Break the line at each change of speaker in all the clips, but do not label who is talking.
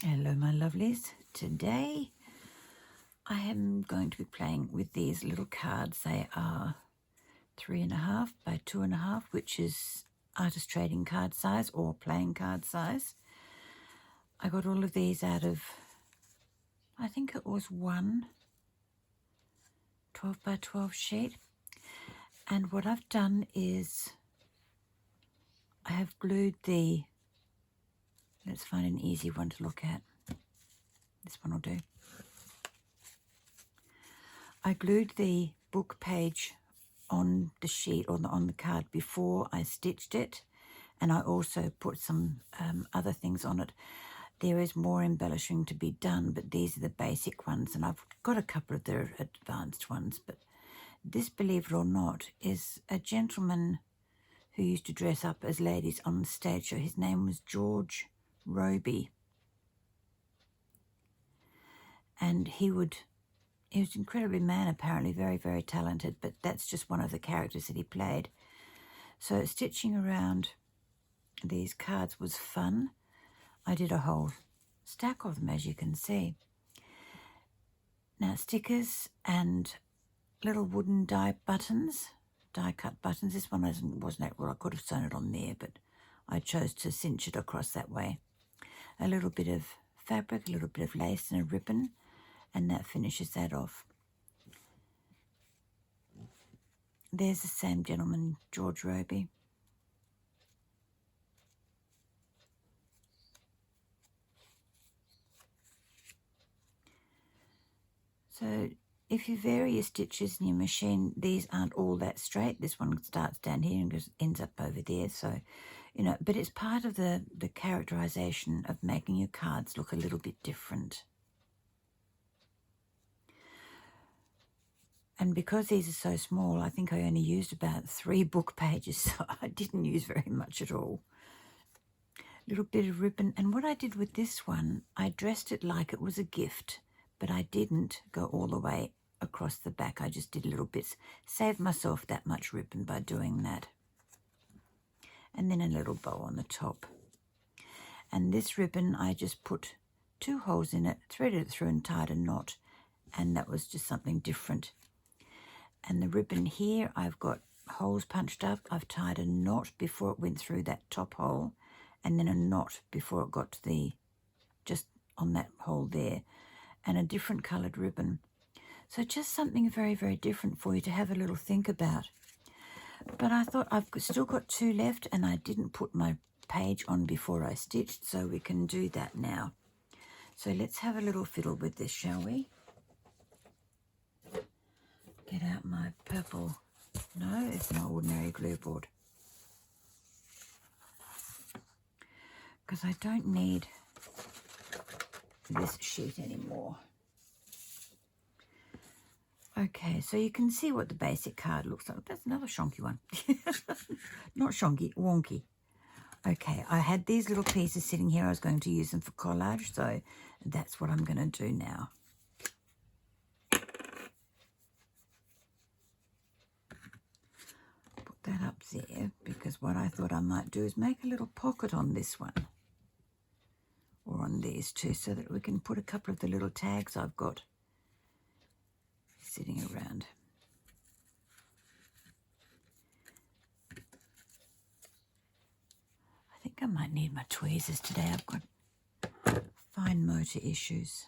Hello my lovelies. Today I am going to be playing with these little cards. They are 3.5 by 2.5, which is artist trading card size or playing card size. I got all of these out of, I think it was one 12 by 12 sheet. And what I've done is I have glued the, let's find an easy one to look at. This one will do. I glued the book page on the sheet or on the card before I stitched it, and I also put some other things on it. There is more embellishing to be done, but these are the basic ones, and I've got a couple of the advanced ones. But this, believe it or not, is a gentleman who used to dress up as ladies on the stage show. His name was George Robey, and he was an incredibly man, apparently, very, very talented, but that's just one of the characters that he played. So stitching around these cards was fun. I did a whole stack of them, as you can see. Now, stickers and little wooden die buttons, die-cut buttons. This one wasn't that well. I could have sewn it on there, but I chose to cinch it across that way. A little bit of fabric, a little bit of lace and a ribbon, and that finishes that off. There's the same gentleman, George Robey. So if you vary your stitches in your machine, these aren't all that straight. This one starts down here and ends up over there. So, but it's part of the characterization of making your cards look a little bit different. And because these are so small, I think I only used about 3 book pages, so I didn't use very much at all. A little bit of ribbon. And what I did with this one, I dressed it like it was a gift, but I didn't go all the way across the back. I just did little bits. Saved myself that much ribbon by doing that. And then a little bow on the top. And this ribbon, I just put 2 holes in it, threaded it through and tied a knot. And that was just something different. And the ribbon here, I've got holes punched up. I've tied a knot before it went through that top hole, and then a knot before it got to just on that hole there, and a different coloured ribbon. So just something very, very different for you to have a little think about. But I thought I've still got 2 left, and I didn't put my page on before I stitched, so we can do that now. So let's have a little fiddle with this, shall we? Get out my purple. No, it's an ordinary glue board. Because I don't need this sheet anymore. Okay, so you can see what the basic card looks like. That's another shonky one. Not shonky, wonky. Okay, I had these little pieces sitting here. I was going to use them for collage, so that's what I'm going to do now. Put that up there, because what I thought I might do is make a little pocket on this one, or on these two, so that we can put a couple of the little tags I've got sitting around. I think I might need my tweezers today. I've got fine motor issues.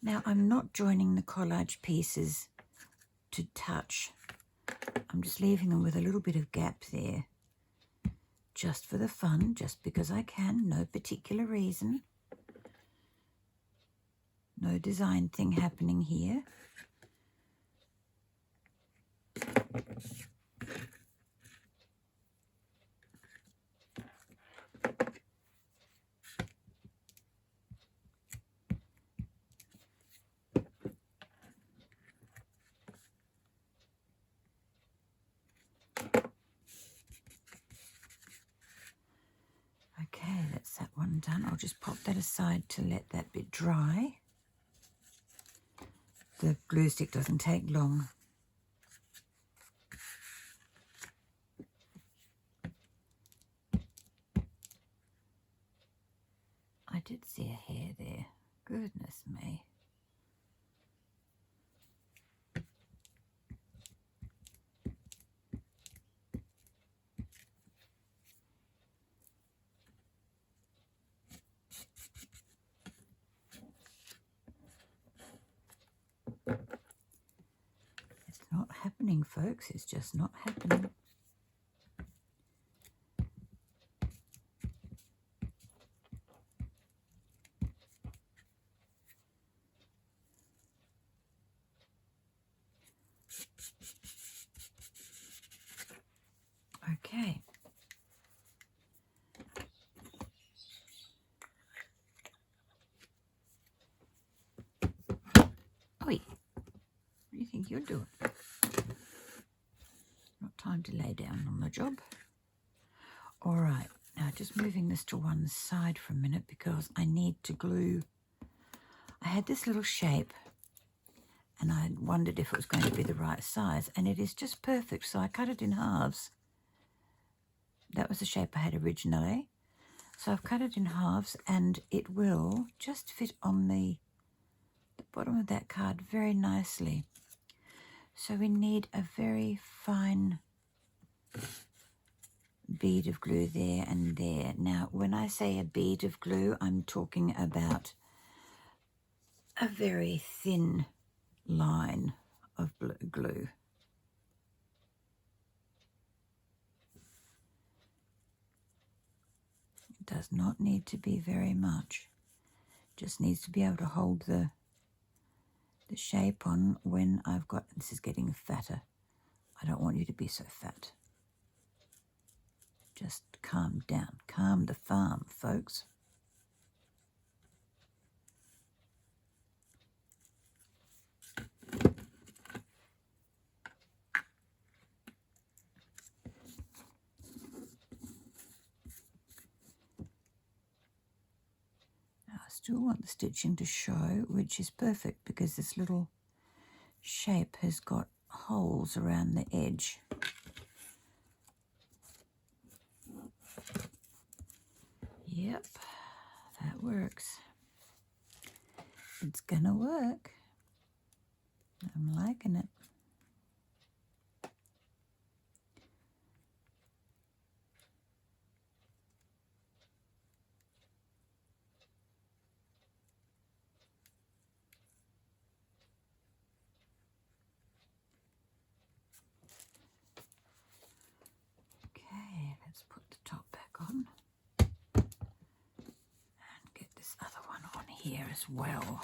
Now, I'm not joining the collage pieces to touch. I'm just leaving them with a little bit of gap there, just for the fun, just because I can, no particular reason. No design thing happening here. Okay, that's that one done. I'll just pop that aside to let that bit dry. The glue stick doesn't take long. I did see a hair there. Goodness me. It's not happening, folks. It's just not happening. Okay. Oi, what do you think you're doing? Not time to lay down on the job. All right, now just moving this to one side for a minute because I need to glue. I had this little shape and I wondered if it was going to be the right size, and it is just perfect, so I cut it in halves. That was the shape I had originally. So I've cut it in halves and it will just fit on the bottom of that card very nicely. So we need a very fine bead of glue there and there. Now, when I say a bead of glue, I'm talking about a very thin line of glue. It does not need to be very much. Just needs to be able to hold the shape on when I've got, this is getting fatter. I don't want you to be so fat. Just calm down. Calm the farm, folks. I still want the stitching to show, which is perfect because this little shape has got holes around the edge. Yep, that works. It's gonna work. I'm liking it. Okay, let's put the top back on and get this other one on here as well.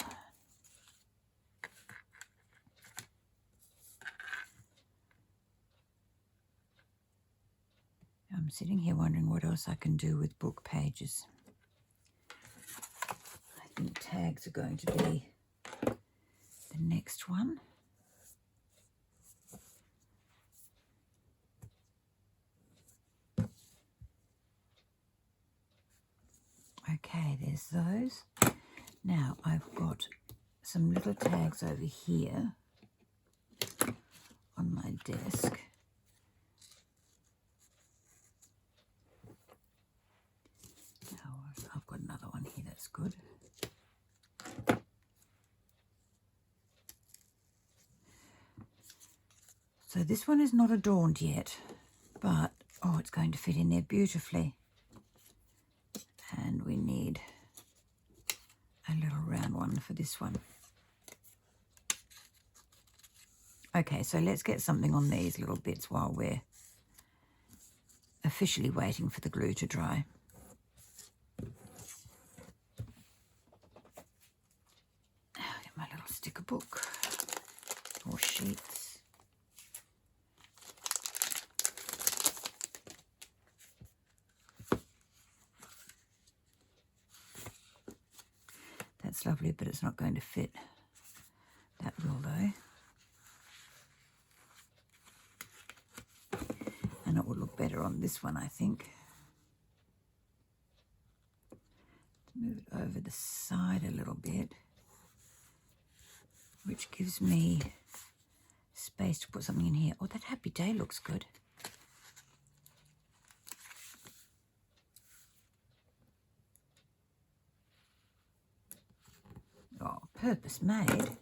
I'm sitting here wondering what else I can do with book pages. I think tags are going to be the next one. Okay, there's those. Now I've got some little tags over here on my desk. Now I've got another one here, that's good. So this one is not adorned yet, but oh, it's going to fit in there beautifully. And we need a little round one for this one. Okay, so let's get something on these little bits while we're officially waiting for the glue to dry. I'll get my little sticker book or sheets. That's lovely, but it's not going to fit. That will though. And it will look better on this one, I think. Move it over the side a little bit. which gives me space to put something in here. Oh, that Happy Day looks good. Oh, purpose made.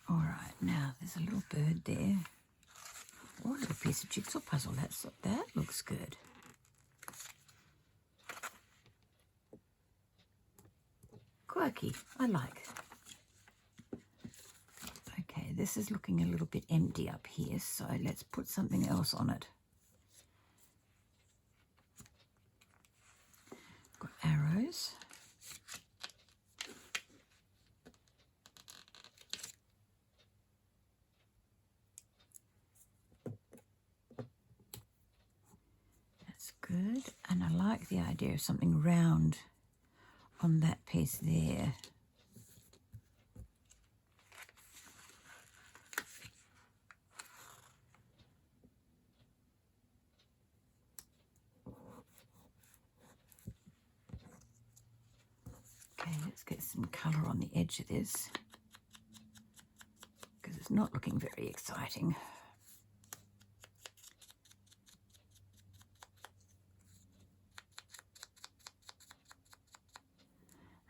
All right, now there's a little bird there. Oh, a little piece of jigsaw puzzle. That looks good. Quirky, I like. Okay, this is looking a little bit empty up here, so let's put something else on it. Got arrows. That's good, and I like the idea of something round on that piece there. Okay, let's get some colour on the edge of this because it's not looking very exciting.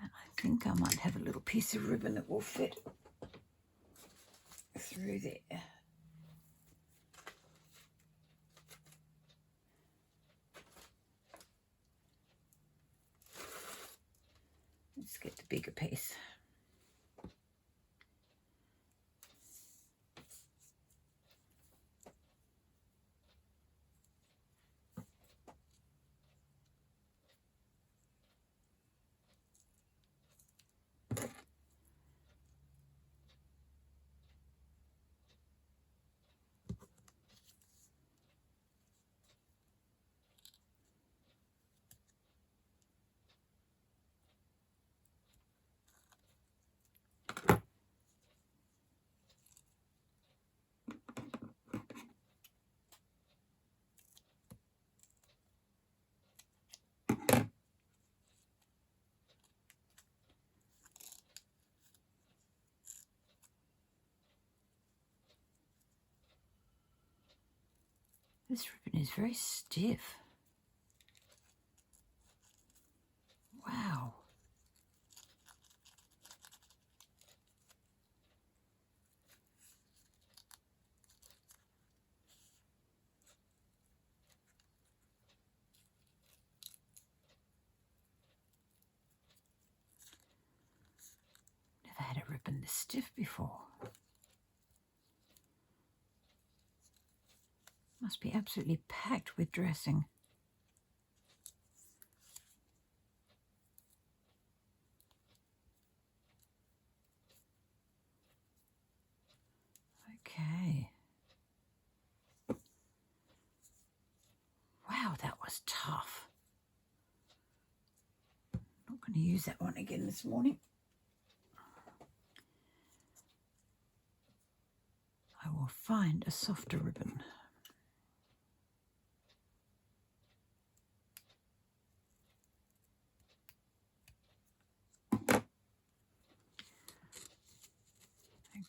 And I think I might have a little piece of ribbon that will fit through there. Let's get the bigger piece. This ribbon is very stiff. Wow. Never had a ribbon this stiff before. Must be absolutely packed with dressing. Okay. Wow, that was tough. Not going to use that one again this morning. I will find a softer ribbon.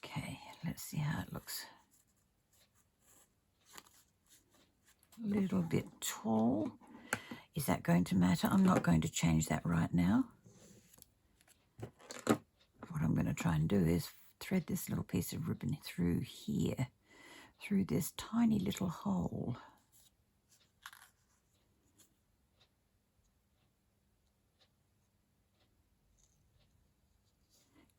Okay, let's see how it looks. A little bit tall. Is that going to matter? I'm not going to change that right now. What I'm going to try and do is thread this little piece of ribbon through here, through this tiny little hole.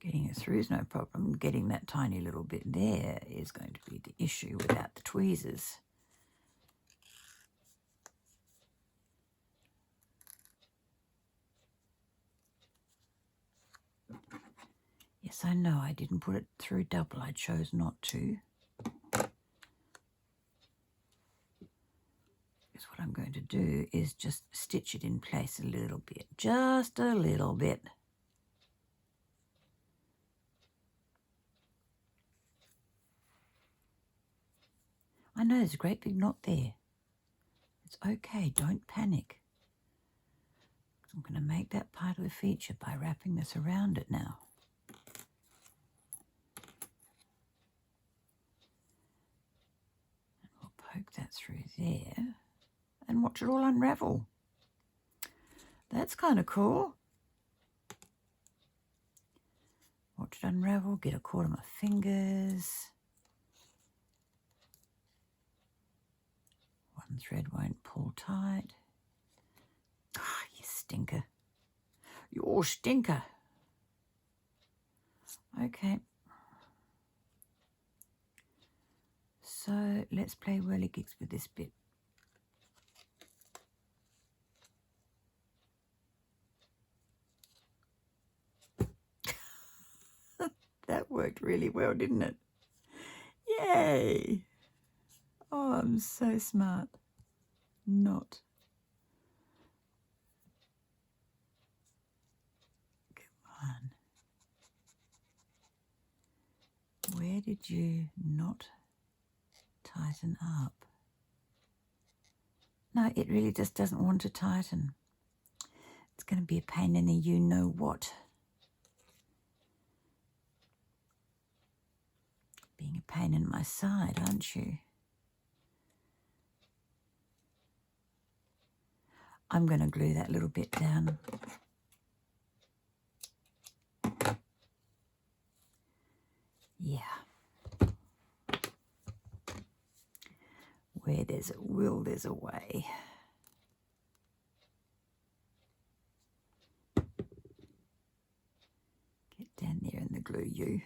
Getting it through is no problem. Getting that tiny little bit there is going to be the issue without the tweezers. Yes, I know I didn't put it through double. I chose not to. Because what I'm going to do is just stitch it in place a little bit. Just a little bit. I know there's a great big knot there. It's okay, don't panic. I'm going to make that part of the feature by wrapping this around it now. And we'll poke that through there and watch it all unravel. That's kind of cool. Watch it unravel, get a cord of my fingers. One thread won't pull tight. Ah, you stinker. You stinker. Okay. So let's play whirligigs with this bit. That worked really well, didn't it? Yay! Oh, I'm so smart. Not. Come on. Where did you not tighten up? No, it really just doesn't want to tighten. It's going to be a pain in the you-know-what. Being a pain in my side, aren't you? I'm going to glue that little bit down. Yeah. Where there's a will, there's a way. Get down there and the glue you.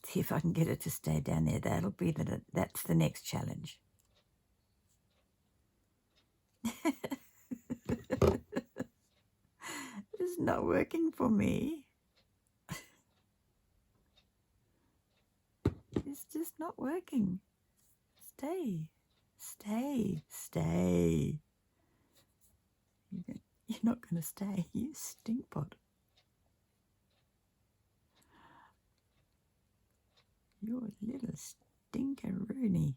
See if I can get it to stay down there. That'll be that's the next challenge. It's not working for me. It's just not working. Stay. Stay. Stay. You're not going to stay, you stinkpot. You're a little stinkeroonie.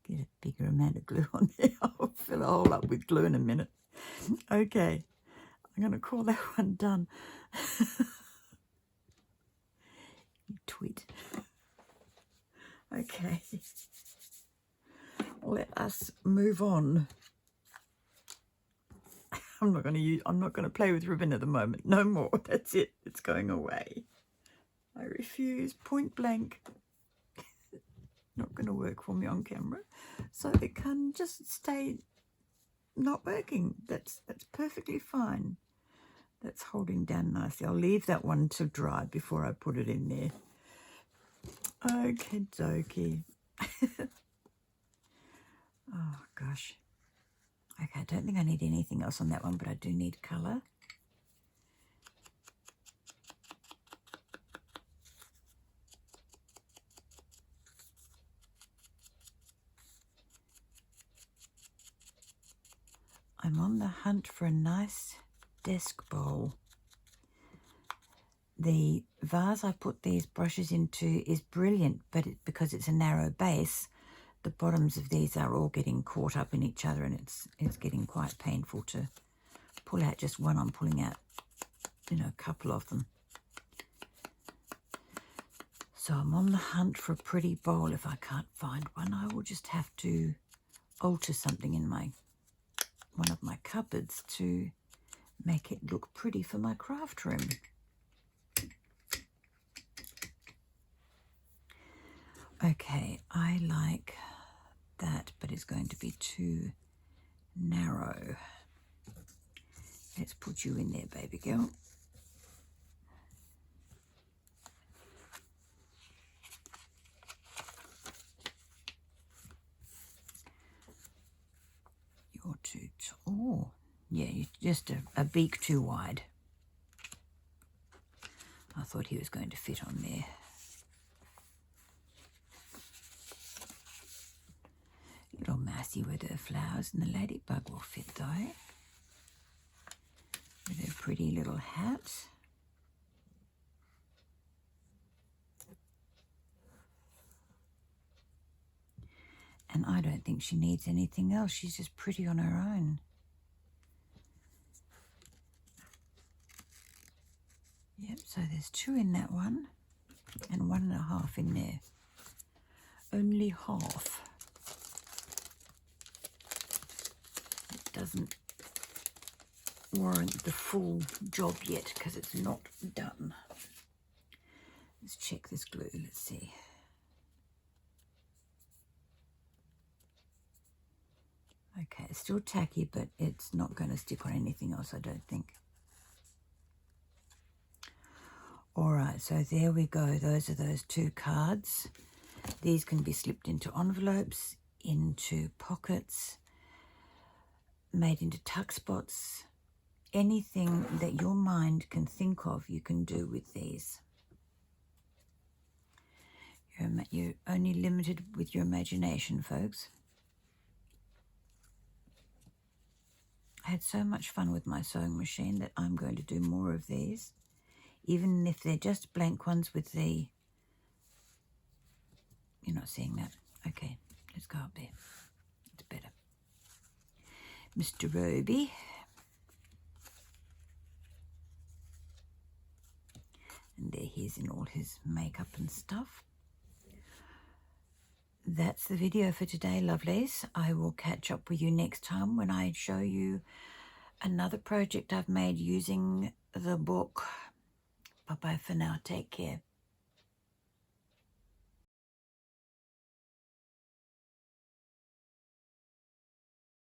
Get a bigger amount of glue on there. I'll fill a hole up with glue in a minute. Okay, I'm going to call that one done. You twit. Okay, let us move on. I'm not going to play with ribbon at the moment. No more. That's it. It's going away. I refuse, point blank. Not going to work for me on camera. So it can just stay not working. That's perfectly fine. That's holding down nicely. I'll leave that one to dry before I put it in there. Okie dokie. Oh gosh. Okay, I don't think I need anything else on that one, but I do need colour. I'm on the hunt for a nice desk bowl. The vase I put these brushes into is brilliant, but because it's a narrow base, the bottoms of these are all getting caught up in each other, and it's getting quite painful to pull out just one. I'm pulling out, a couple of them. So I'm on the hunt for a pretty bowl. If I can't find one, I will just have to alter something in one of my cupboards to make it look pretty for my craft room. Okay, I like that, but it's going to be too narrow. Let's put you in there, baby girl. You're too tall. Yeah, you're just a beak too wide. I thought he was going to fit on there. Little Massey with her flowers, and the ladybug will fit though. With her pretty little hat. And I don't think she needs anything else. She's just pretty on her own. Yep, so there's 2 in that one and 1.5 in there. Only half. It doesn't warrant the full job yet because it's not done. Let's check this glue. Let's see. Okay, it's still tacky, but it's not going to stick on anything else, I don't think. All right, so there we go. Those are those 2 cards. These can be slipped into envelopes, into pockets, made into tuck spots. Anything that your mind can think of, you can do with these. You're only limited with your imagination, folks. I had so much fun with my sewing machine that I'm going to do more of these, even if they're just blank ones with the... You're not seeing that. Okay, let's go up there. It's better. Mr. Roby. And there he is in all his makeup and stuff. That's the video for today, lovelies. I will catch up with you next time when I show you another project I've made using the book. Bye-bye for now. Take care.